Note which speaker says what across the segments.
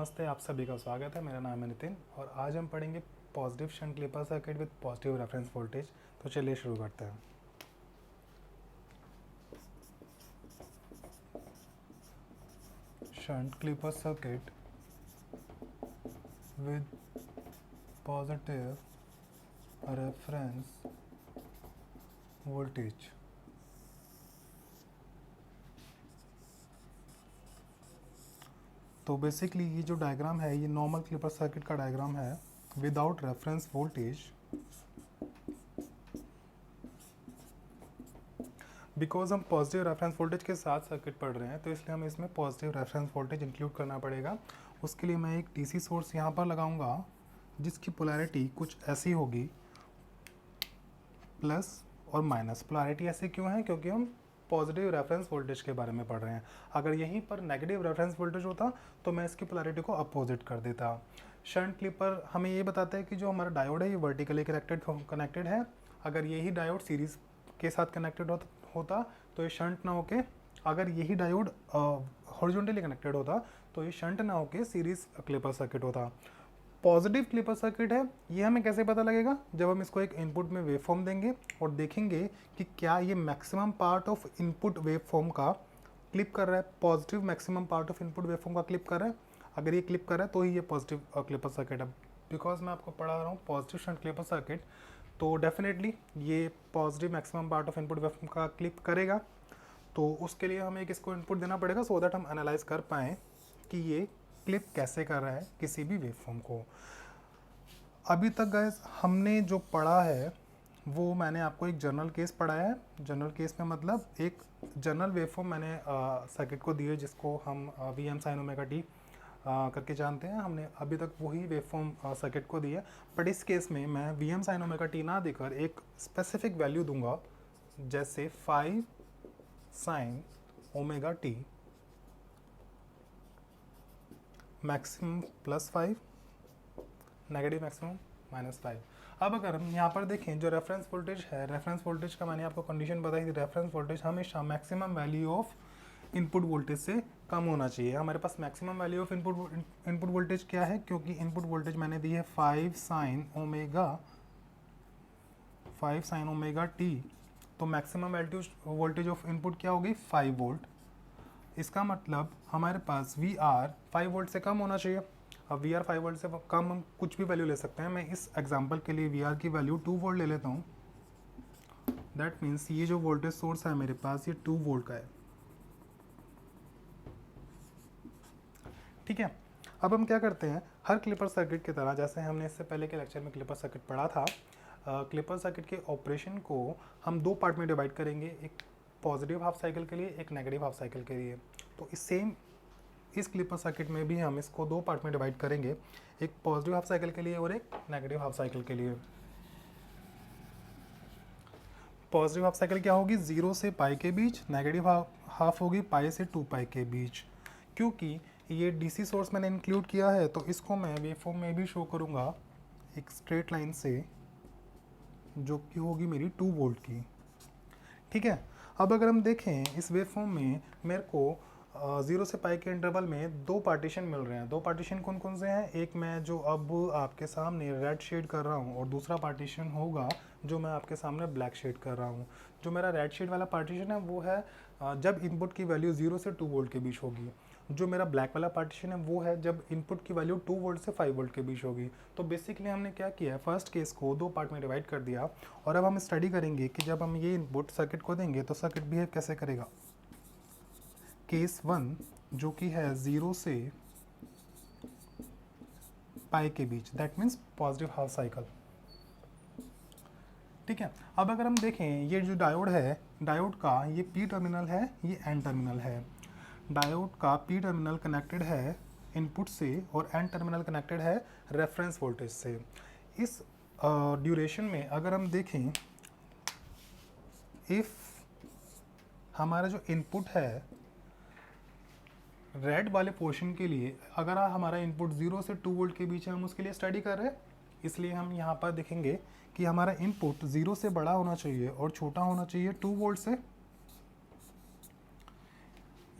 Speaker 1: नमस्ते, आप सभी का स्वागत है। मेरा नाम है नितिन और आज हम पढ़ेंगे positive shunt clipper circuit with positive reference voltage. तो चलिए शुरू करते हैं। Shunt clipper circuit with positive reference voltage. तो बेसिकली ये जो डायग्राम है ये नॉर्मल क्लिपर सर्किट का डायग्राम है विदाउट रेफरेंस वोल्टेज। बिकॉज हम पॉजिटिव रेफरेंस वोल्टेज के साथ सर्किट पढ़ रहे हैं तो इसलिए हमें इसमें पॉजिटिव रेफरेंस वोल्टेज इंक्लूड करना पड़ेगा। उसके लिए मैं एक डीसी सोर्स यहाँ पर लगाऊंगा जिसकी पोलैरिटी कुछ ऐसी होगी, प्लस और माइनस। पोलैरिटी ऐसे क्यों है? क्योंकि हम पॉजिटिव रेफरेंस वोल्टेज के बारे में पढ़ रहे हैं। अगर यहीं पर नेगेटिव रेफरेंस वोल्टेज होता तो मैं इसकी पोलैरिटी को अपोजिट कर देता। शंट क्लिपर हमें ये बताता है कि जो हमारा डायोड है ये वर्टिकली कनेक्टेड है। अगर यही डायोड सीरीज के साथ कनेक्टेड होता तो ये शंट ना होके, अगर यही डायोड हॉरिजॉन्टली कनेक्टेड होता तो ये शंट ना होके सीरीज क्लिपर सर्किट होता। पॉजिटिव क्लिपर सर्किट है, ये हमें कैसे पता लगेगा? जब हम इसको एक इनपुट में वेवफॉर्म देंगे और देखेंगे कि क्या ये maximum part of input waveform का क्लिप कर रहा है, positive maximum part of input waveform का क्लिप कर रहा है। अगर ये क्लिप कर रहा है तो ही ये पॉजिटिव क्लिपर सर्किट है। बिकॉज मैं आपको पढ़ा रहा हूँ पॉजिटिव शंट क्लिपर सर्किट, तो डेफिनेटली ये positive maximum part of input waveform का क्लिप करेगा। तो उसके लिए हमें एक इसको इनपुट देना पड़ेगा सो दैट हम एनालाइज कर पाएँ कि ये क्लिप कैसे कर रहा है किसी भी वेवफॉर्म को। अभी तक गाइस हमने जो पढ़ा है वो मैंने आपको एक जनरल केस पढ़ाया है। जनरल केस में मतलब एक जनरल वेवफॉर्म मैंने सर्किट को दी है जिसको हम V M sine omega t करके जानते हैं। हमने अभी तक वही वेवफॉर्म सर्किट को दी है, बट इस केस में मैं V M sine omega T ना देकर एक स्पेसिफिक वैल्यू दूंगा, जैसे 5 sine omega T maximum +5, negative maximum -5। अब अगर हम यहाँ पर देखें जो रेफरेंस वोल्टेज है, रेफरेंस वोल्टेज का मैंने आपको कंडीशन बताई थी। रेफरेंस वोल्टेज हमेशा maximum value of input voltage से कम होना चाहिए। हमारे पास maximum value of input voltage क्या है? क्योंकि इनपुट वोल्टेज मैंने दी है 5 साइन ओमेगा टी, तो मैक्सिमम वोल्टेज ऑफ इनपुट क्या होगी? 5 वोल्ट। इसका मतलब हमारे पास वी आर 5 वोल्ट से कम होना चाहिए। अब वी आर 5 वोल्ट से कम हम कुछ भी वैल्यू ले सकते हैं। मैं इस एग्जांपल के लिए वी आर की वैल्यू 2 वोल्ट ले लेता हूँ। दैट मीन्स ये जो वोल्टेज सोर्स है मेरे पास ये 2 वोल्ट का है। ठीक है, अब हम क्या करते हैं, हर क्लिपर सर्किट की तरह, जैसे हमने इससे पहले के लेक्चर में क्लिपर सर्किट पढ़ा था, क्लिपर सर्किट के ऑपरेशन को हम 2 पार्ट में डिवाइड करेंगे, एक पॉजिटिव हाफ साइकिल के लिए, एक नेगेटिव हाफ साइकिल के लिए। तो इस क्लिपर सर्किट में भी हम इसको 2 पार्ट में डिवाइड करेंगे, एक पॉजिटिव हाफ साइकिल के लिए और एक नेगेटिव हाफ साइकिल के लिए। पॉजिटिव हाफ साइकिल क्या होगी? 0 से पाई के बीच, नेगेटिव हाफ होगी पाई से 2 पाई के बीच। क्योंकि ये डीसी सोर्स मैंने इंक्लूड किया है तो इसको मैं वेवफॉर्म में भी शो करूँगा एक स्ट्रेट लाइन से, जो कि होगी मेरी 2 वोल्ट की। ठीक है, अब अगर हम देखें इस वेवफॉर्म में मेरे को 0 से पाई के इंटरवल में 2 पार्टीशन मिल रहे हैं। 2 पार्टीशन कौन कौन से हैं? एक मैं जो अब आपके सामने रेड शेड कर रहा हूँ और दूसरा पार्टीशन होगा जो मैं आपके सामने ब्लैक शेड कर रहा हूँ। जो मेरा रेड शेड वाला पार्टीशन है वो है जब इनपुट की वैल्यू 0 से 2 वोल्ट के बीच होगी। जो मेरा ब्लैक वाला पार्टीशन है वो है जब इनपुट की वैल्यू 2 वोल्ट से 5 वोल्ट के बीच होगी। तो बेसिकली हमने क्या किया है, फर्स्ट केस को 2 पार्ट में डिवाइड कर दिया और अब हम स्टडी करेंगे कि जब हम ये इनपुट सर्किट को देंगे तो सर्किट बिहेव कैसे करेगा। केस 1 जो कि है 0 से पाई के बीच, that means positive half cycle. ठीक है, अब अगर हम देखें ये जो डायोड है, डायोड का ये पी टर्मिनल है, ये एन टर्मिनल है। डायोड का पी टर्मिनल कनेक्टेड है इनपुट से और एन टर्मिनल कनेक्टेड है रेफरेंस वोल्टेज से। इस ड्यूरेशन में अगर हम देखें, इफ हमारा जो इनपुट है रेड वाले पोर्शन के लिए, अगर हमारा इनपुट 0 से 2 वोल्ट के बीच है, हम उसके लिए स्टडी कर रहे हैं, इसलिए हम यहाँ पर देखेंगे कि हमारा इनपुट 0 से बड़ा होना चाहिए और छोटा होना चाहिए 2 वोल्ट से।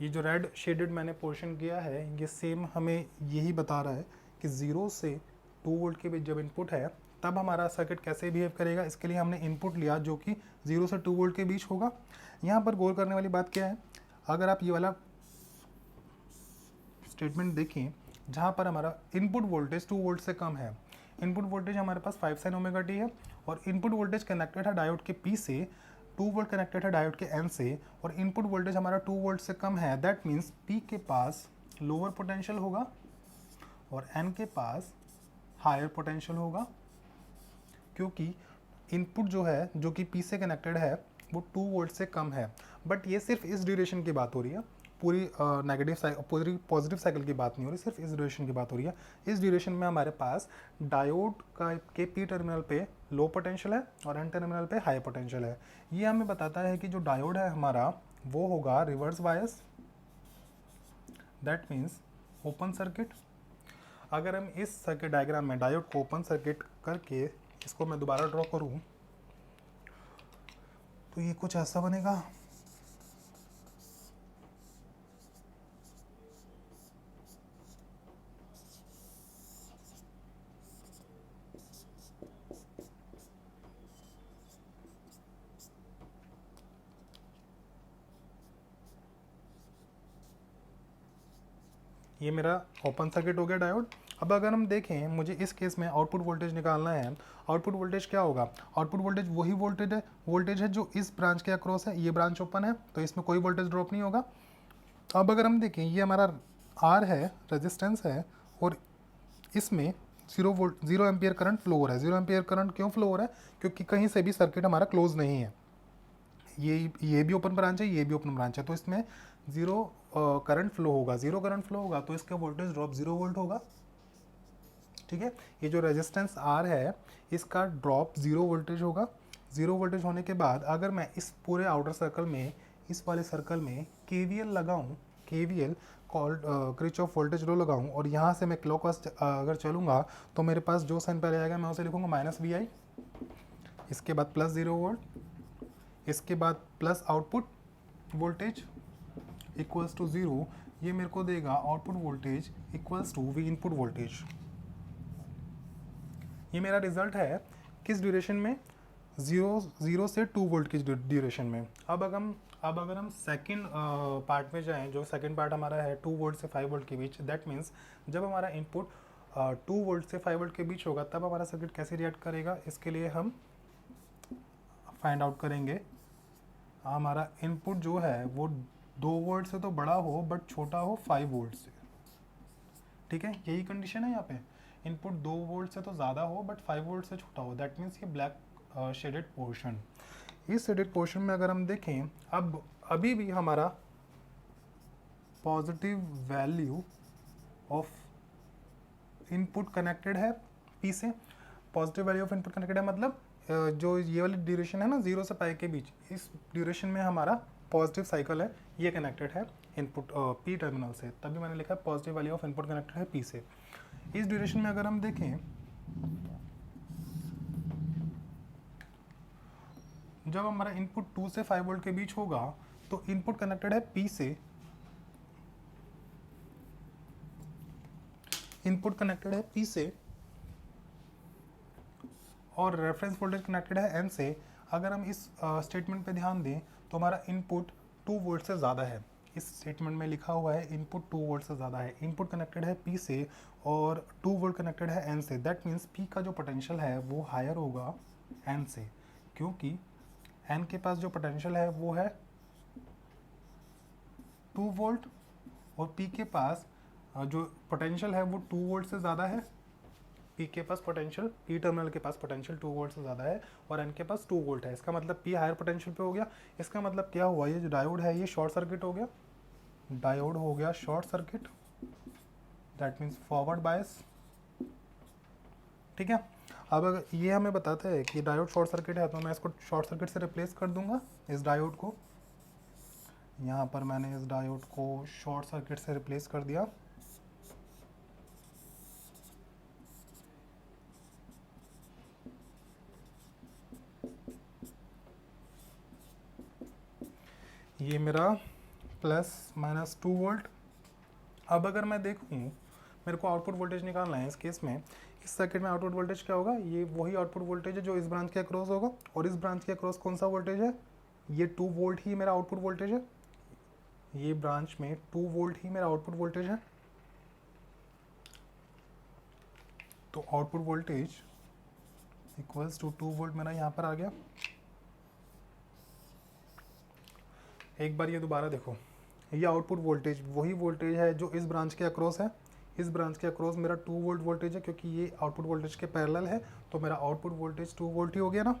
Speaker 1: ये जो रेड शेडेड मैंने पोर्शन किया है ये सेम हमें यही बता रहा है कि 0 से 2 वोल्ट के बीच जब इनपुट है तब हमारा सर्किट कैसे बिहेव करेगा। इसके लिए हमने इनपुट लिया जो कि 0 से 2 वोल्ट के बीच होगा। यहाँ पर गौर करने वाली बात क्या है, अगर आप ये वाला स्टेटमेंट देखें जहाँ पर हमारा इनपुट वोल्टेज 2 वोल्ट से कम है, इनपुट वोल्टेज हमारे पास 5 sin ओमेगा टी है और इनपुट वोल्टेज कनेक्टेड है डायोड के P से, 2 वोल्ट कनेक्टेड है डायोड के N से और इनपुट वोल्टेज हमारा 2 वोल्ट से कम है। दैट मीन्स P के पास लोअर पोटेंशियल होगा और N के पास हायर पोटेंशियल होगा, क्योंकि इनपुट जो है जो कि P से कनेक्टेड है वो 2 वोल्ट से कम है। बट ये सिर्फ इस ड्यूरेशन की बात हो रही है, पूरी पूरी पॉजिटिव साइकिल की बात नहीं हो रही, सिर्फ इस ड्यूरेशन की बात हो रही है। इस ड्यूरेशन में हमारे पास डायोड का के P टर्मिनल पे लो पोटेंशियल है और N टर्मिनल पे हाई पोटेंशियल है। ये हमें बताता है कि जो डायोड है हमारा वो होगा reverse bias, that means open circuit. अगर हम इस सर्किट डायग्राम में डायोड को ओपन सर्किट करके इसको मैं दोबारा ड्रॉ करूँ तो ये कुछ ऐसा बनेगा। ये मेरा ओपन सर्किट हो गया डायोड। अब अगर हम देखें मुझे इस केस में आउटपुट वोल्टेज निकालना है, आउटपुट वोल्टेज क्या होगा, आउटपुट वोल्टेज वही वोल्टेज है जो इस ब्रांच के अक्रॉस है। ये ब्रांच ओपन है तो इसमें कोई वोल्टेज ड्रॉप नहीं होगा। अब अगर हम देखें ये हमारा R है, रेजिस्टेंस है और इसमें 0 एम्पियर करंट फ्लो हो रहा है। 0 एम्पियर करंट क्यों फ्लो हो रहा है, क्योंकि कहीं से भी सर्किट हमारा क्लोज नहीं है। ये भी ओपन ब्रांच है, ये भी ओपन ब्रांच है, तो इसमें 0 करंट फ्लो होगा। 0 करंट फ्लो होगा तो इसका वोल्टेज ड्रॉप 0 वोल्ट होगा। ठीक है, ये जो रेजिस्टेंस R है इसका ड्रॉप 0 वोल्टेज होगा। 0 वोल्टेज होने के बाद अगर मैं इस पूरे आउटर सर्कल में, इस वाले सर्कल में KVL लगाऊं, KVL called Kirchhoff voltage law लगाऊं और यहाँ से मैं क्लॉकवाइज अगर चलूँगा तो मेरे पास जो साइन पहले आएगा मैं उसे लिखूँगा -VI, इसके बाद +0 वोल्ट, इसके बाद plus output voltage equals to 0। ये मेरे को देगा output voltage equals to V input voltage. ये मेरा रिजल्ट है किस ड्यूरेशन में, 0 से 2 वोल्ट की ड्यूरेशन में। अब अगर हम सेकंड पार्ट में जाएं, जो सेकंड पार्ट हमारा है 2 वोल्ट से 5 वोल्ट के बीच, दैट मीन्स जब हमारा इनपुट 2 वोल्ट से 5 वोल्ट के बीच होगा तब हमारा सर्किट कैसे रिएक्ट करेगा। इसके लिए हम फाइंड आउट करेंगे हमारा इनपुट जो है वो 2 वोल्ट से तो बड़ा हो बट छोटा हो 5 वोल्ट से। ठीक है, यही कंडीशन है यहाँ पे, इनपुट 2 वोल्ट से तो ज़्यादा हो बट 5 वोल्ट से छोटा हो। दैट मीन्स ये ब्लैक शेडेड पोर्शन। इस शेडेड पोर्शन में अगर हम देखें, अब अभी भी हमारा positive value of input connected है P से। Positive value of input connected है मतलब जो ये वाली ड्यूरेशन है ना 0 से पाई के बीच, इस ड्यूरेशन में हमारा पॉजिटिव साइकिल है, ये कनेक्टेड है इनपुट P टर्मिनल से, तभी मैंने लिखा है positive value of input connected है P से। इस ड्यूरेशन में अगर हम देखें, जब हमारा इनपुट 2 से 5 वोल्ट के बीच होगा तो इनपुट कनेक्टेड है P से, इनपुट कनेक्टेड है P से और रेफरेंस वोल्टेज कनेक्टेड है N से। अगर हम इस स्टेटमेंट पे ध्यान दें तो हमारा इनपुट 2 वोल्ट से ज़्यादा है। इस स्टेटमेंट में लिखा हुआ है इनपुट 2 वोल्ट से ज़्यादा है। इनपुट कनेक्टेड है P से और 2 वोल्ट कनेक्टेड है N से। दैट मीन्स P का जो पोटेंशियल है वो हायर होगा N से, क्योंकि N के पास जो पोटेंशियल है वो है 2 वोल्ट और P के पास जो पोटेंशियल है वो 2 वोल्ट से ज़्यादा है। P के पास पोटेंशियल, P टर्मिनल के पास पोटेंशियल 2 वोल्ट से ज़्यादा है और N के पास 2 वोल्ट है। इसका मतलब P हायर पोटेंशियल पे हो गया। इसका मतलब क्या हुआ, ये जो डायोड है ये शॉर्ट सर्किट हो गया, डायोड हो गया short circuit, that means forward bias. ठीक है, अब अगर ये हमें बताता है कि डायोड शॉर्ट सर्किट है तो मैं इसको शॉर्ट सर्किट से रिप्लेस कर दूंगा। इस डायोड को यहाँ पर मैंने इस डायोड को शॉर्ट सर्किट से रिप्लेस कर दिया। ये मेरा प्लस माइनस 2 वोल्ट। अब अगर मैं देखूँ, मेरे को आउटपुट वोल्टेज निकालना है इस केस में, इस सर्किट में आउटपुट वोल्टेज क्या होगा, ये वही आउटपुट वोल्टेज है जो इस ब्रांच के अक्रॉस होगा, और इस ब्रांच के अक्रॉस कौन सा वोल्टेज है, ये 2 वोल्ट ही मेरा आउटपुट वोल्टेज है, ये ब्रांच में 2 वोल्ट ही मेरा आउटपुट वोल्टेज है। तो output voltage equals to 2 volt मेरा यहाँ पर आ गया। एक बार ये दोबारा देखो, ये आउटपुट वोल्टेज वही वोल्टेज है जो इस ब्रांच के अक्रॉस है, इस ब्रांच के अक्रॉस मेरा 2 वोल्ट वोल्टेज है, क्योंकि ये आउटपुट वोल्टेज के पैरेलल है, तो मेरा आउटपुट वोल्टेज 2 वोल्ट ही हो गया ना।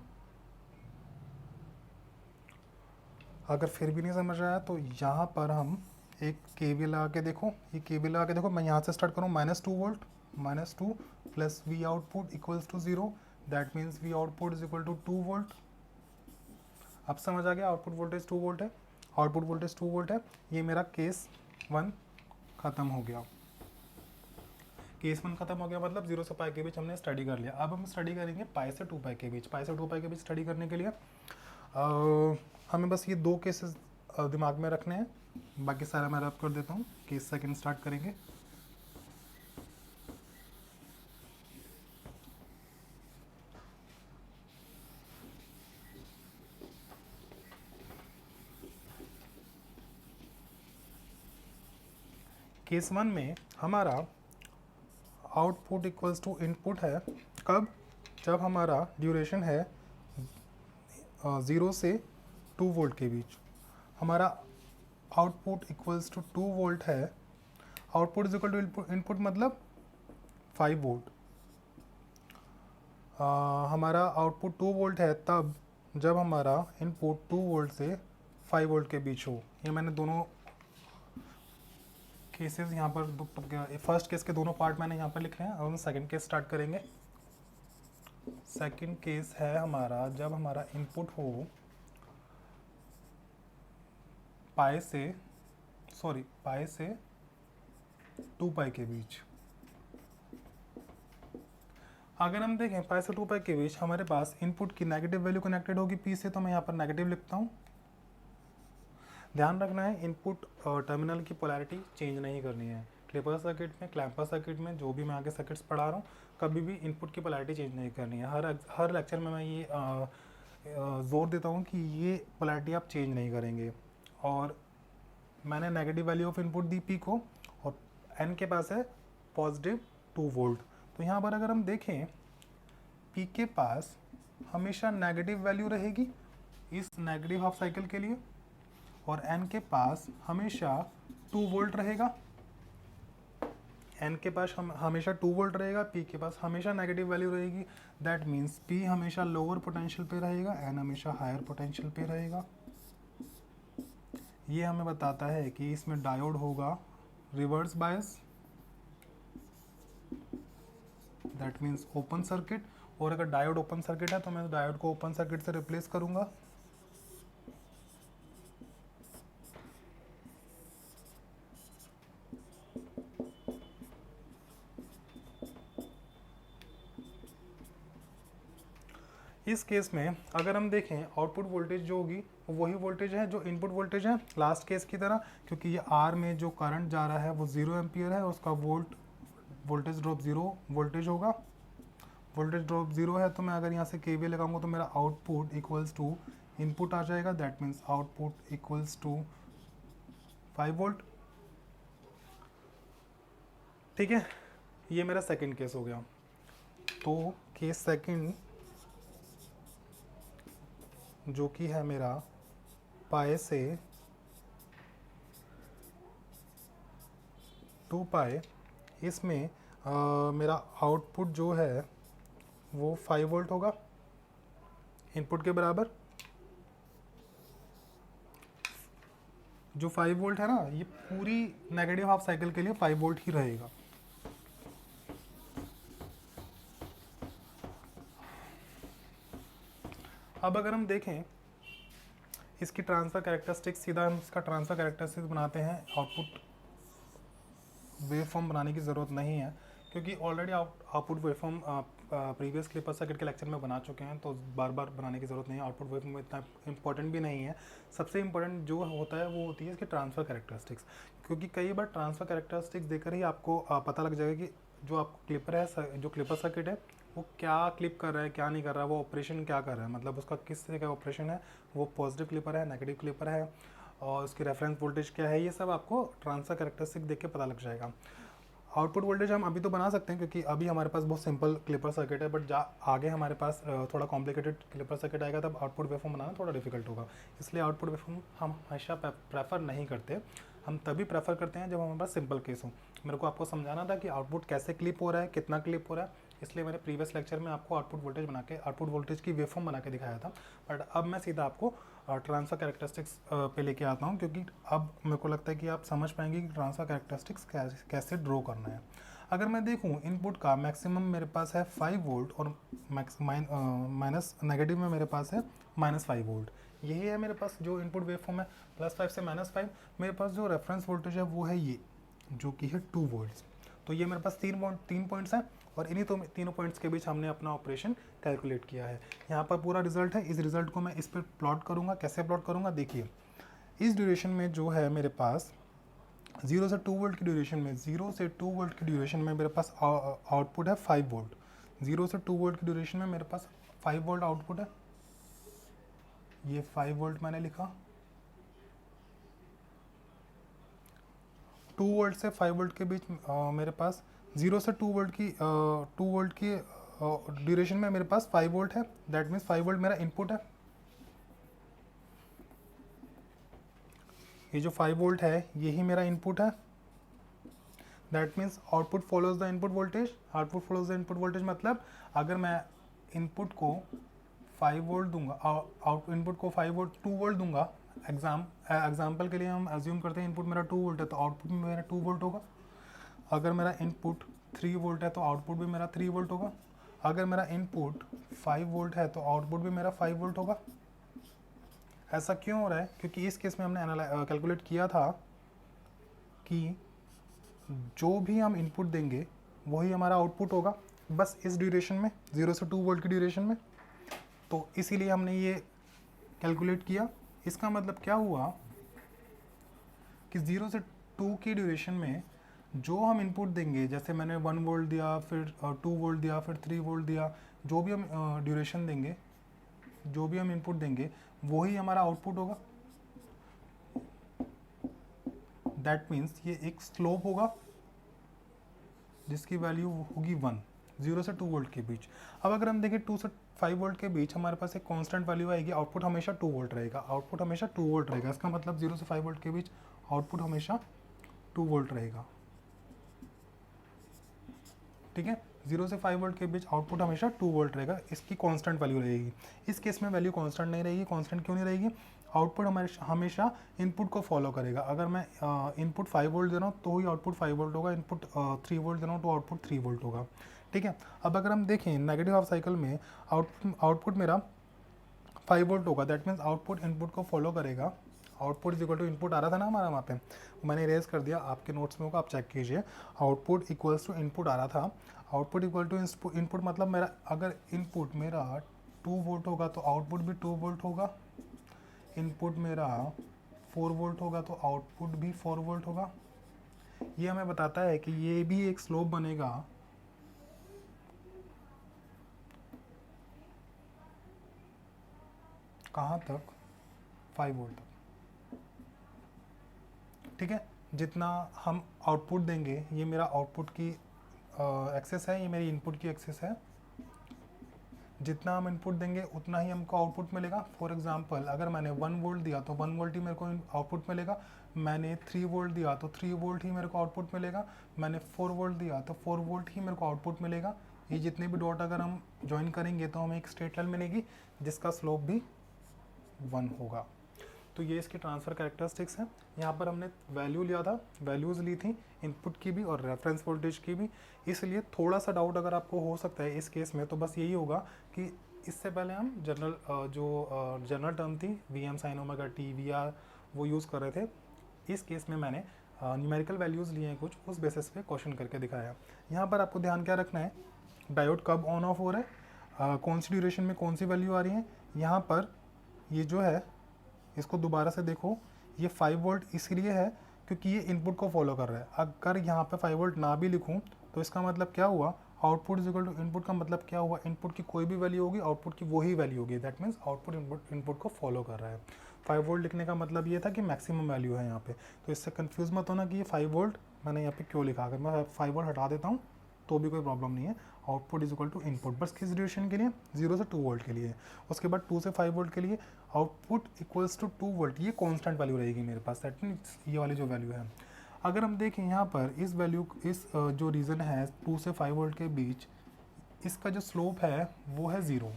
Speaker 1: अगर फिर भी नहीं समझ आया तो यहाँ पर हम एक केवीएल लगा के देखो, ये केवीएल लगा के देखो, मैं यहाँ से स्टार्ट करूँ, -2 volt, -2 plus V output equals to 0, that means V output is equal to 2 volt. अब समझ आ गया, आउटपुट वोल्टेज 2 वोल्ट है, आउटपुट वोल्टेज 2 वोल्ट है। ये मेरा केस 1 ख़त्म हो गया। केस 1 ख़त्म हो गया मतलब 0 से पाई के बीच हमने स्टडी कर लिया। अब हम स्टडी करेंगे पाई से 2 पाई के बीच। पाई से 2 पाई के बीच स्टडी करने के लिए हमें बस ये 2 केसेस दिमाग में रखने हैं, बाकी सारा मैं रब कर देता हूँ। केस सेकंड स्टार्ट करेंगे। केस 1 में हमारा आउटपुट इक्वल्स टू इनपुट है, कब, जब हमारा ड्यूरेशन है 0 से 2 वोल्ट के बीच। हमारा आउटपुट इक्वल्स टू 2 वोल्ट है, output is equal to input मतलब 5 वोल्ट। हमारा आउटपुट 2 वोल्ट है तब जब हमारा इनपुट 2 वोल्ट से 5 वोल्ट के बीच हो। ये मैंने दोनों केसेस यहाँ पर, फर्स्ट केस के दोनों पार्ट मैंने यहाँ पर लिखे हैं। अब हम सेकंड केस स्टार्ट करेंगे। सेकंड केस है हमारा जब हमारा इनपुट हो पाई से 2 पाई के बीच। अगर हम देखें पाई से 2 पाई के बीच हमारे पास इनपुट की नेगेटिव वैल्यू कनेक्टेड होगी पी से, तो मैं यहाँ पर नेगेटिव लिखता हूँ। ध्यान रखना है इनपुट टर्मिनल की पोलैरिटी चेंज नहीं करनी है। क्लिपर सर्किट में, क्लैम्पर सर्किट में, जो भी मैं आगे सर्किट्स पढ़ा रहा हूँ, कभी भी इनपुट की पोलैरिटी चेंज नहीं करनी है। हर लेक्चर में मैं ये जोर देता हूँ कि ये पोलैरिटी आप चेंज नहीं करेंगे। और मैंने negative value of input the P को, और एन के पास है पॉजिटिव 2 वोल्ट। तो यहाँ पर अगर हम देखें पी के पास हमेशा नेगेटिव वैल्यू रहेगी इस नेगेटिव हाफ साइकिल के लिए, और एन के पास हमेशा 2 वोल्ट रहेगा। एन के पास हमेशा 2 वोल्ट रहेगा, पी के पास हमेशा नेगेटिव वैल्यू रहेगी। दैट मीन्स पी हमेशा लोअर पोटेंशियल पे रहेगा, एन हमेशा हायर पोटेंशियल पे रहेगा। ये हमें बताता है कि इसमें डायोड होगा reverse bias, that means open circuit. और अगर डायोड ओपन सर्किट है तो मैं डायोड को ओपन सर्किट से रिप्लेस करूंगा। इस केस में अगर हम देखें आउटपुट वोल्टेज जो होगी वो वही वोल्टेज है जो इनपुट वोल्टेज है, लास्ट केस की तरह, क्योंकि ये आर में जो करंट जा रहा है वो 0 एम्पियर है, उसका वोल्टेज ड्रॉप 0 वोल्टेज होगा। वोल्टेज ड्रॉप 0 है तो मैं अगर यहाँ से केवीएल लगाऊंगा तो मेरा आउटपुट इक्वल्स टू इनपुट आ जाएगा। That means output equals to 5 volt. ठीक है, ये मेरा सेकंड केस हो गया। तो केस सेकंड जो कि है मेरा पाई से 2 पाई, इसमें मेरा आउटपुट जो है वो 5 वोल्ट होगा इनपुट के बराबर। जो 5 वोल्ट है ना, ये पूरी नेगेटिव हाफ साइकिल के लिए 5 वोल्ट ही रहेगा। अब अगर हम देखें इसकी ट्रांसफ़र कैरेक्टरिस्टिक्स, सीधा हम इसका ट्रांसफ़र कैरेक्टरिस्टिक्स बनाते हैं। आउटपुट वेव फॉर्म बनाने की ज़रूरत नहीं है, क्योंकि already output waveform previous clipper circuit के लेक्चर में बना चुके हैं, तो बार बार बनाने की ज़रूरत नहीं है। आउटपुट वेवफॉर्म इतना इंपॉर्टेंट भी नहीं है। सबसे इंपॉर्टेंट जो होता है वो होती है इसकी ट्रांसफ़र कैरेक्टरिस्टिक्स, क्योंकि कई बार ट्रांसफ़र कैरेक्टरिस्टिक्स देकर ही आपको पता लग जाएगा कि जो आपको क्लिपर है, जो क्लिपर सर्किट है वो क्या क्लिप कर रहा है, क्या नहीं कर रहा है, वो ऑपरेशन क्या कर रहा है, मतलब उसका किस तरह का ऑपरेशन है, वो पॉजिटिव क्लिपर है, नेगेटिव क्लिपर है, और उसकी रेफरेंस वोल्टेज क्या है, ये सब आपको ट्रांसफर कैरेक्टरिस्टिक देख के पता लग जाएगा। आउटपुट वोल्टेज हम अभी तो बना सकते हैं क्योंकि अभी हमारे पास बहुत सिंपल क्लिपर सर्किट है, बट आगे हमारे पास थोड़ा कॉम्प्लिकेटेड क्लिपर सर्किट आएगा, तब आउटपुट वेवफॉर्म बनाना थोड़ा डिफिकल्ट होगा। इसलिए आउटपुट वेवफॉर्म हम हमेशा प्रेफर नहीं करते। हम तभी प्रेफर करते हैं जब हमारे पास सिंपल केस हो। मेरे को आपको समझाना था कि आउटपुट कैसे क्लिप हो रहा है, कितना क्लिप हो रहा है, इसलिए मैंने प्रीवियस लेक्चर में आपको आउटपुट वोल्टेज की वेवफॉर्म बना के दिखाया था। बट अब मैं सीधा आपको ट्रांसफर कैरेक्टरिस्टिक्स पे लेके आता हूँ, क्योंकि अब मेरे को लगता है कि आप समझ पाएंगे कि ट्रांसफर कैरेक्टरिस्टिक्स कैसे ड्रॉ करना है। अगर मैं देखूँ इनपुट का मैक्सिमम मेरे पास है 5 वोल्ट और माइनस नेगेटिव में मेरे पास है -5 वोल्ट। यही है मेरे पास जो इनपुट वेवफॉर्म है, +5 से -5। मेरे पास जो रेफरेंस वोल्टेज है वो है ये, जो कि है 2 वोल्ट। तो ये मेरे पास 3 पॉइंट्स हैं, और इन्हीं तो तीनों पॉइंट्स के बीच हमने अपना ऑपरेशन कैलकुलेट किया है। यहाँ पर पूरा रिजल्ट है। इस रिजल्ट को मैं इस पर प्लॉट करूँगा। कैसे प्लॉट करूँगा, देखिए इस ड्यूरेशन में जो है मेरे पास 0 से 2 वोल्ट की ड्यूरेशन में, 0 से 2 वोल्ट की ड्यूरेशन में मेरे पास आउटपुट है 5 वोल्ट। 0 से 2 वोल्ट की ड्यूरेशन में मेरे पास 5 वोल्ट आउटपुट है। ये 5 वोल्ट मैंने लिखा। 2 वोल्ट से 5 वोल्ट के बीच मेरे पास 0 से 2 वोल्ट की ड्यूरेशन में मेरे पास 5 वोल्ट है। दैट मीन्स 5 वोल्ट मेरा इनपुट है। ये जो 5 वोल्ट है यही मेरा इनपुट है। That means output follows the input voltage. Output follows the input voltage मतलब अगर मैं इनपुट को 5 वोल्ट दूंगा, इनपुट को 2 वोल्ट दूंगा, एग्जाम्पल के लिए हम अज्यूम करते हैं इनपुट मेरा 2 वोल्ट है तो आउटपुट भी मेरा 2 वोल्ट होगा। अगर मेरा इनपुट 3 वोल्ट है तो आउटपुट भी मेरा 3 वोल्ट होगा। अगर मेरा इनपुट 5 वोल्ट है तो आउटपुट भी मेरा 5 वोल्ट होगा। ऐसा क्यों हो रहा है, क्योंकि इस केस में हमने कैलकुलेट किया था कि जो भी हम इनपुट देंगे वही हमारा आउटपुट होगा, बस इस ड्यूरेशन में, 0 से 2 वोल्ट की ड्यूरेशन में। तो इसीलिए हमने ये कैलकुलेट किया। इसका मतलब क्या हुआ कि 0 से 2 की ड्यूरेशन में जो हम इनपुट देंगे, जैसे मैंने 1 वोल्ट दिया, फिर 2 वोल्ट दिया, फिर 3 वोल्ट दिया, जो भी हम ड्यूरेशन देंगे, जो भी हम इनपुट देंगे वही हमारा आउटपुट होगा। दैट मीन्स ये एक स्लोप होगा जिसकी वैल्यू होगी 1, 0 से 2 वोल्ट के बीच। अब अगर हम देखें 2 से 5 वोल्ट के बीच हमारे पास एक कांस्टेंट वैल्यू आएगी, आउटपुट हमेशा 2 वोल्ट रहेगा। आउटपुट हमेशा 2 वोल्ट रहेगा। इसका मतलब 0 से 5 वोल्ट के बीच आउटपुट हमेशा 2 वोल्ट रहेगा। ठीक है, 0 से 5 वोल्ट के बीच आउटपुट हमेशा 2 वोल्ट रहेगा। इसकी कांस्टेंट वैल्यू रहेगी। इस केस में वैल्यू कांस्टेंट नहीं रहेगी। कांस्टेंट क्यों नहीं रहेगी, आउटपुट हमेशा इनपुट को फॉलो करेगा। अगर मैं इनपुट 5 वोल्ट दे रहा हूँ तो ही आउटपुट 5 वोल्ट होगा, इनपुट 3 वोल्ट दे रहा हूँ तो आउटपुट 3 वोल्ट होगा। ठीक है, अब अगर हम देखें नेगेटिव हाफ साइकिल में आउटपुट मेरा 5 वोल्ट होगा। दैट मीन्स आउटपुट इनपुट को फॉलो करेगा। Output is equal to input आ रहा था ना हमारा वहाँ पे, मैंने इरेज कर दिया, आपके नोट्स में होगा, आप चेक कीजिए। आउटपुट इक्वल्स टू इनपुट आ रहा था। आउटपुट इक्वल टू इनपुट मतलब मेरा अगर इनपुट मेरा 2 वोल्ट होगा तो आउटपुट भी 2 वोल्ट होगा। इनपुट मेरा 4 वोल्ट होगा तो आउटपुट भी 4 वोल्ट होगा। ये हमें बताता है कि ये भी एक स्लोप बनेगा कहाँ तक, 5 वोल्ट तक। ठीक है, जितना हम आउटपुट देंगे, ये मेरा आउटपुट की एक्सेस है, ये मेरी इनपुट की एक्सेस है। जितना हम इनपुट देंगे उतना ही हमको आउटपुट मिलेगा। फॉर एग्जांपल अगर मैंने 1 वोल्ट दिया तो 1 वोल्ट ही मेरे को आउटपुट मिलेगा। मैंने 3 वोल्ट दिया तो 3 वोल्ट ही मेरे को आउटपुट मिलेगा। मैंने 4 वोल्ट दिया तो 4 वोल्ट ही मेरे को आउटपुट मिलेगा। ये जितने भी डॉट अगर हम ज्वाइन करेंगे तो हमें एक स्ट्रेट लाइन मिलेगी जिसका स्लोप भी 1 होगा। तो ये इसकी ट्रांसफ़र कैरेक्टरिस्टिक्स हैं। यहाँ पर हमने वैल्यू लिया था, वैल्यूज़ ली थी इनपुट की भी और रेफरेंस वोल्टेज की भी। इसलिए थोड़ा सा डाउट अगर आपको हो सकता है इस केस में, तो बस यही होगा कि इससे पहले हम जनरल टर्म थी VM sin omega t VR वो यूज़ कर रहे थे। इस केस में मैंने न्यूमेरिकल वैल्यूज़ लिए हैं कुछ, उस बेसिस पे क्वेश्चन करके दिखाया। यहाँ पर आपको ध्यान क्या रखना है, डायोड कब ऑन ऑफ हो रहा है, कौन सी ड्यूरेशन में कौन सी वैल्यू आ रही है। यहाँ पर ये जो है इसको दोबारा से देखो, ये 5 वोल्ट इसलिए है क्योंकि ये इनपुट को फॉलो कर रहा है। अगर यहाँ पे 5 वोल्ट ना भी लिखूँ तो इसका मतलब क्या हुआ, output is equal to input का मतलब क्या हुआ, इनपुट की कोई भी वैल्यू होगी आउटपुट की वही वैल्यू होगी, दैट मीन्स आउटपुट इनपुट को फॉलो कर रहा है। 5 वोल्ट लिखने का मतलब ये था कि मैक्सिमम वैल्यू है यहाँ पे, तो इससे कंफ्यूज मत होना कि ये 5 वोल्ट मैंने यहाँ पे क्यों लिखा। अगर मैं 5 वोल्ट हटा देता हूँ तो भी कोई प्रॉब्लम नहीं है। Output is equal to input, बस किस ड्यूरेशन के लिए, 0 से 2 वोल्ट के लिए। उसके बाद 2 से 5 वोल्ट के लिए आउटपुट इक्वल्स टू 2 वोल्ट, ये कांस्टेंट वैल्यू रहेगी मेरे पास, दैट मीन्स ये वाली जो वैल्यू है। अगर हम देखें यहाँ पर इस वैल्यू, इस जो रीज़न है 2 से 5 वोल्ट के बीच, इसका जो स्लोप है वो है 0।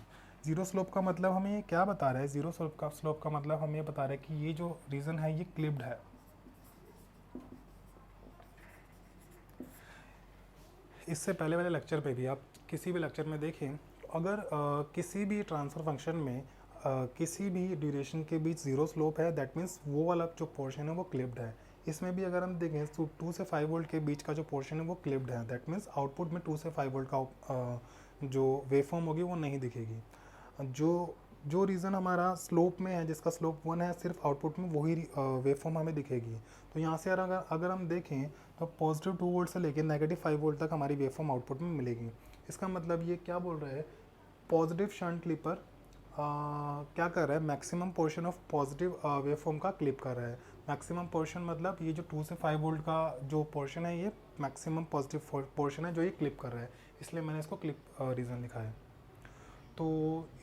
Speaker 1: जीरो स्लोप का मतलब हमें ये क्या बता रहा है, जीरो स्लोप का मतलब हमें ये बता रहा है कि ये जो रीज़न है ये क्लिप्ड है। इससे पहले वाले लेक्चर पे भी आप किसी भी लेक्चर में देखें, अगर किसी भी ट्रांसफ़र फंक्शन में किसी भी ड्यूरेशन के बीच जीरो स्लोप है, दैट मीन्स वो वाला जो पोर्शन है वो क्लिप्ड है। इसमें भी अगर हम देखें तो 2 से 5 वोल्ट के बीच का जो पोर्शन है वो क्लिप्ड है, दैट मीन्स आउटपुट में 2 से 5 वोल्ट का जो वेवफॉर्म होगी वो नहीं दिखेगी। जो रीज़न हमारा स्लोप में है, जिसका स्लोप 1 है, सिर्फ आउटपुट में वही वेवफॉर्म हमें दिखेगी। तो यहाँ से अगर हम देखें तो पॉजिटिव 2 वोल्ट से लेकर नेगेटिव 5 वोल्ट तक हमारी वेवफॉर्म आउटपुट में मिलेगी। इसका मतलब ये क्या बोल रहा है, पॉजिटिव शंट क्लिपर क्या कर रहा है, maximum portion of positive waveform का क्लिप कर रहा है। मैक्सिमम पोर्शन मतलब ये जो 2 से 5 वोल्ट का जो पोर्शन है ये मैक्सिमम पॉजिटिव पोर्शन है जो ये क्लिप कर रहा है, इसलिए मैंने इसको क्लिप रीज़न लिखा है। तो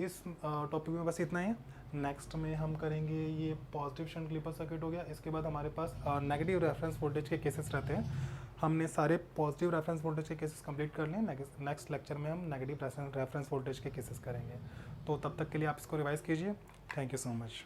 Speaker 1: इस टॉपिक में बस इतना ही है। नेक्स्ट में हम करेंगे ये पॉजिटिव शंट क्लिपर सर्किट हो गया। इसके बाद हमारे पास नेगेटिव रेफरेंस वोल्टेज के केसेस रहते हैं। हमने सारे पॉजिटिव रेफरेंस वोल्टेज के केसेस कंप्लीट कर लिए। नेक्स्ट लेक्चर में हम नेगेटिव रेफरेंस वोल्टेज के केसेस करेंगे। तो तब तक के लिए आप इसको रिवाइज कीजिए। Thank you so much.